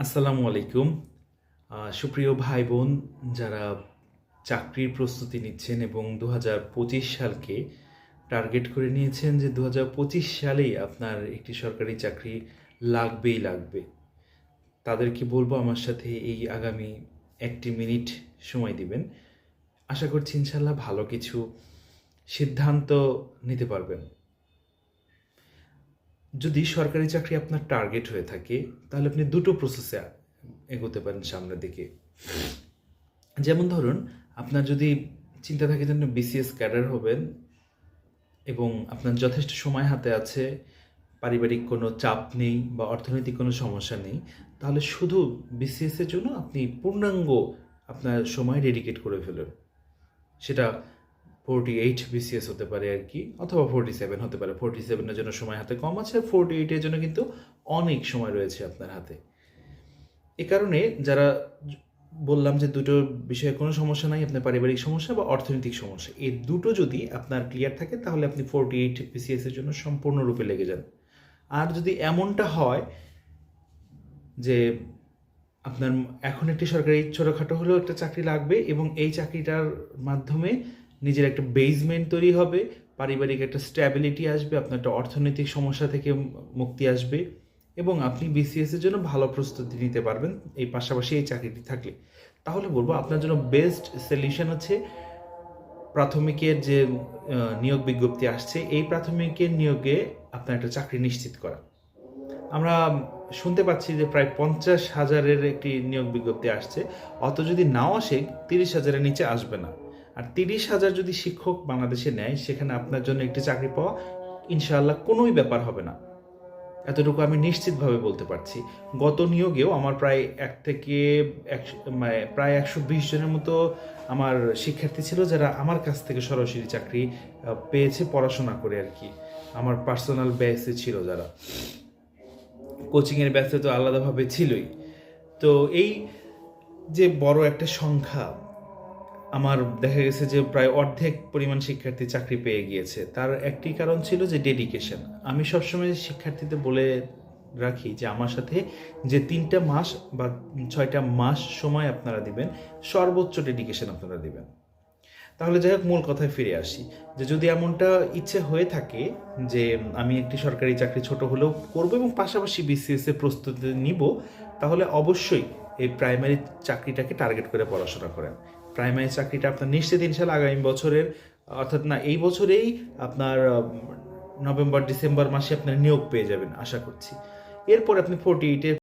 আসসালামু আলাইকুম। সুপ্রিয় ভাই বোন যারা চাকরির প্রস্তুতি নিচ্ছেন এবং ২০২৫ সালকে টার্গেট করে নিয়েছেন যে ২০২৫ সালেই আপনার একটি সরকারি চাকরি লাগবেই লাগবে। তাদেরকে বলবো আমার সাথে এই আগামী ১টি মিনিট সময় দিবেন। আশা করছি ইনশাআল্লাহ ভালো কিছু সিদ্ধান্ত নিতে পারবেন। যদি সরকারি চাকরি আপনার টার্গেট হয়ে থাকে তাহলে আপনি দুটো প্রসেসে এগোতে পারেন সামনের দিকে। যেমন ধরুন, আপনার যদি চিন্তা থাকে যে আপনি বিসিএস ক্যাডার হবেন এবং আপনার যথেষ্ট সময় হাতে আছে, পারিবারিক কোনো চাপ নেই বা অর্থনৈতিক কোনো সমস্যা নেই, তাহলে শুধু বিসিএসের জন্য আপনি পূর্ণাঙ্গ আপনার সময় ডেডিকেট করে ফেলুন। সেটা 48 বিসিএস হতে পারে আর কি, অথবা 47 হতে পারে। 47-এর জন্য সময় হাতে কম আছে, 48-এর জন্য কিন্তু অনেক সময় রয়েছে আপনার হাতে। এ কারণে যারা বললাম যে দুটো বিষয়ে কোনো সমস্যা নাই, আপনার পারিবারিক সমস্যা বা অর্থনৈতিক সমস্যা, এই দুটো যদি আপনার ক্লিয়ার থাকে তাহলে আপনি 48 বিসিএস এর জন্য সম্পূর্ণরূপে লেগে যান। আর যদি এমনটা হয় যে আপনার এখন একটি সরকারি ছোটোখাটো হলেও একটা চাকরি লাগবে এবং এই চাকরিটার মাধ্যমে নিজের একটা বেসমেন্ট তৈরি হবে, পারিবারিক একটা স্ট্যাবিলিটি আসবে, আপনার একটা অর্থনৈতিক সমস্যা থেকে মুক্তি আসবে এবং আপনি বিসিএস এর জন্য ভালো প্রস্তুতি নিতে পারবেন এই পাশাপাশি এই চাকরিটি থাকলে, তাহলে বলবো আপনার জন্য বেস্ট সলিউশন হচ্ছে প্রাথমিকের যে নিয়োগ বিজ্ঞপ্তি আসছে, এই প্রাথমিকের নিয়োগে আপনার একটা চাকরি নিশ্চিত করা। আমরা শুনতে পাচ্ছি যে প্রায় 50,000-এর একটি নিয়োগ বিজ্ঞপ্তি আসছে। অত যদি নাও আসে, 30,000-এর নিচে আসবে না। আর 30,000 যদি শিক্ষক বাংলাদেশে নেয়, সেখানে আপনার জন্য একটি চাকরি পাওয়া ইনশাআল্লাহ কোনোই ব্যাপার হবে না। এতটুকু আমি নিশ্চিতভাবে বলতে পারছি। গত নিয়োগেও আমার প্রায় প্রায় 120 জনের মতো আমার শিক্ষার্থী ছিল যারা আমার কাছ থেকে সরাসরি চাকরি পেয়েছে পড়াশোনা করে আর কি। আমার পার্সোনাল ব্যাচে ছিল যারা। কোচিংয়ের ব্যাচে তো আলাদাভাবে ছিলই। তো এই যে বড় একটা সংখ্যা, আমার দেখা গেছে যে প্রায় অর্ধেক পরিমাণ শিক্ষার্থী চাকরি পেয়ে গিয়েছে, তার একটি কারণ ছিল যে ডেডিকেশন। আমি সবসময় শিক্ষার্থীদের বলে রাখি যে আমার সাথে যে 3টা মাস বা 6টা মাস সময় আপনারা দিবেন, সর্বোচ্চ ডেডিকেশন আপনারা দিবেন। তাহলে যাই হোক, মূল কথায় ফিরে আসি যে যদি এমনটা ইচ্ছে হয়ে থাকে যে আমি একটি সরকারি চাকরি ছোট হলেও করব এবং পাশাপাশি বিসিএস এর প্রস্তুতি নিব, তাহলে অবশ্যই এই প্রাইমারি চাকরিটাকে টার্গেট করে পড়াশোনা করেন। প্রাইমারি চাকরিটা আপনার নিশ্চিত ইনশাল্লাহ আগামী বছরের, অর্থাৎ না এই বছরেই আপনার নভেম্বর ডিসেম্বর মাসে আপনার নিয়োগ পেয়ে যাবেন আশা করছি। এরপর আপনি 48-এর